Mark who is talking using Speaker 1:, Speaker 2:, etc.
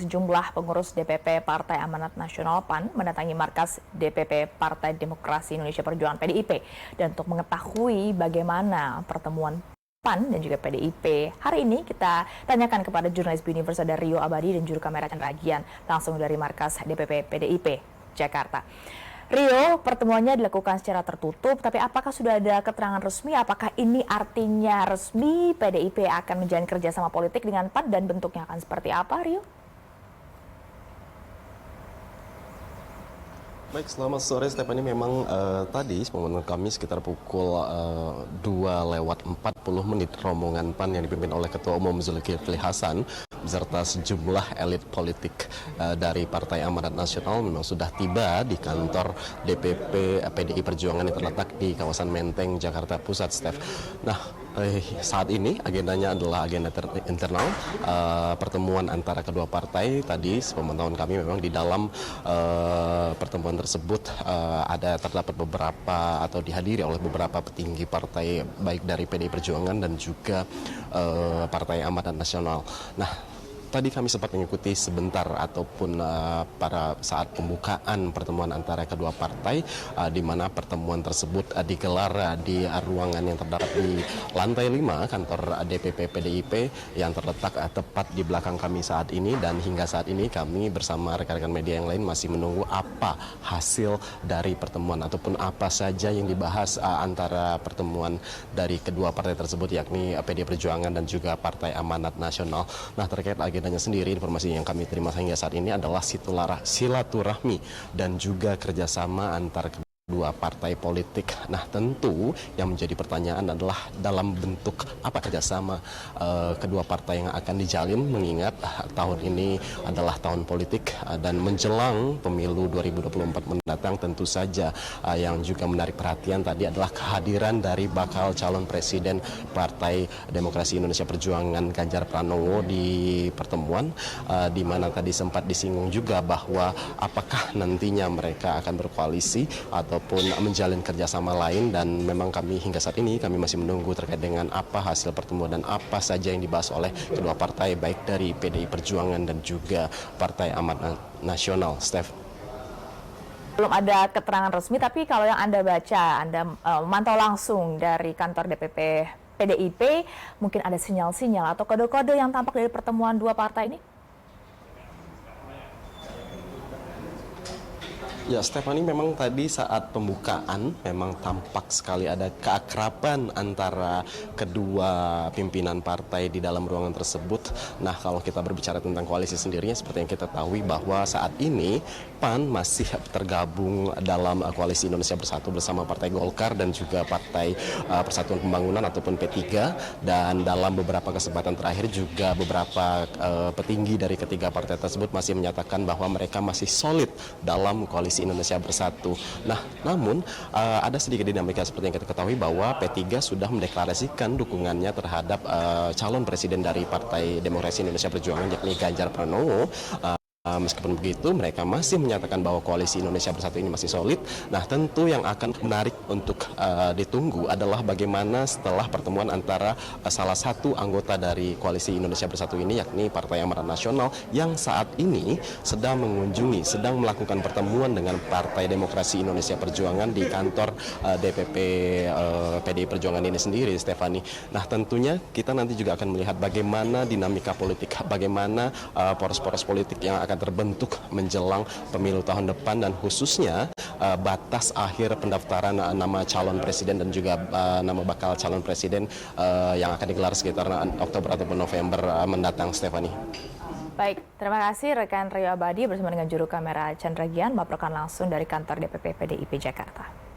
Speaker 1: Sejumlah pengurus DPP Partai Amanat Nasional PAN mendatangi markas DPP Partai Demokrasi Indonesia Perjuangan PDIP dan untuk mengetahui bagaimana pertemuan PAN dan juga PDIP. Hari ini kita tanyakan kepada jurnalis Universa dari Rio Abadi dan juru kamera Chandra Gian langsung dari markas DPP PDIP Jakarta. Rio, pertemuannya dilakukan secara tertutup, tapi apakah sudah ada keterangan resmi? Apakah ini artinya resmi PDIP akan menjalin kerjasama politik dengan PAN dan bentuknya akan seperti apa, Rio?
Speaker 2: Baik, selamat sore Stephanie. Memang tadi pengumuman kami sekitar pukul 2:40 rombongan PAN yang dipimpin oleh Ketua Umum Zulkifli Hasan beserta sejumlah elit politik dari Partai Amanat Nasional memang sudah tiba di kantor DPP PDI Perjuangan yang terletak di kawasan Menteng, Jakarta Pusat, Steph. Nah, saat ini agendanya adalah agenda internal pertemuan antara kedua partai. Tadi sepemantauan kami memang di dalam pertemuan tersebut terdapat beberapa atau dihadiri oleh beberapa petinggi partai baik dari PDI Perjuangan dan juga Partai Amanat Nasional. Nah, tadi kami sempat mengikuti sebentar ataupun pada saat pembukaan pertemuan antara kedua partai di mana pertemuan tersebut digelar di ruangan yang terdapat di lantai 5 kantor DPP PDIP yang terletak tepat di belakang kami saat ini, dan hingga saat ini kami bersama rekan-rekan media yang lain masih menunggu apa hasil dari pertemuan ataupun apa saja yang dibahas antara pertemuan dari kedua partai tersebut, yakni PDI Perjuangan dan juga Partai Amanat Nasional. Nah, terkait agendanya sendiri, informasi yang kami terima hingga saat ini adalah silaturahmi dan juga kerjasama antar dua partai politik. Nah, tentu yang menjadi pertanyaan adalah dalam bentuk apa kerjasama kedua partai yang akan dijalin, mengingat tahun ini adalah tahun politik dan menjelang pemilu 2024 mendatang. Tentu saja yang juga menarik perhatian tadi adalah kehadiran dari bakal calon presiden Partai Demokrasi Indonesia Perjuangan Ganjar Pranowo di pertemuan, di mana tadi sempat disinggung juga bahwa apakah nantinya mereka akan berkoalisi ataupun menjalin kerjasama lain, dan memang kami hingga saat ini kami masih menunggu terkait dengan apa hasil pertemuan dan apa saja yang dibahas oleh kedua partai baik dari PDI Perjuangan dan juga Partai Amanat Nasional. Steph.
Speaker 1: Belum ada keterangan resmi, tapi kalau yang Anda baca, Anda memantau langsung dari kantor DPP PDIP, mungkin ada sinyal-sinyal atau kode-kode yang tampak dari pertemuan dua partai ini?
Speaker 2: Ya, Stephanie, memang tadi saat pembukaan memang tampak sekali ada keakraban antara kedua pimpinan partai di dalam ruangan tersebut. Nah, kalau kita berbicara tentang koalisi sendirinya, seperti yang kita tahu bahwa saat ini PAN masih tergabung dalam koalisi Indonesia Bersatu bersama Partai Golkar dan juga Partai Persatuan Pembangunan ataupun P3, dan dalam beberapa kesempatan terakhir juga beberapa petinggi dari ketiga partai tersebut masih menyatakan bahwa mereka masih solid dalam koalisi Indonesia Bersatu. Nah, namun ada sedikit dinamika seperti yang kita ketahui bahwa P3 sudah mendeklarasikan dukungannya terhadap calon presiden dari Partai Demokrasi Indonesia Perjuangan, yakni Ganjar Pranowo. Meskipun begitu, mereka masih menyatakan bahwa koalisi Indonesia Bersatu ini masih solid. Nah, tentu yang akan menarik untuk ditunggu adalah bagaimana setelah pertemuan antara salah satu anggota dari koalisi Indonesia Bersatu ini, yakni Partai Amanat Nasional, yang saat ini sedang melakukan pertemuan dengan Partai Demokrasi Indonesia Perjuangan di kantor DPP PDI Perjuangan ini sendiri, Stephanie. Nah, tentunya kita nanti juga akan melihat bagaimana dinamika politik, bagaimana poros-poros politik yang akan terbentuk menjelang pemilu tahun depan, dan khususnya batas akhir pendaftaran nama calon presiden dan juga nama bakal calon presiden yang akan digelar sekitar Oktober ataupun November mendatang, Stephanie.
Speaker 1: Baik, terima kasih rekan Rio Abadi bersama dengan juru kamera Chandra Gian melaporkan langsung dari kantor DPP PDIP Jakarta.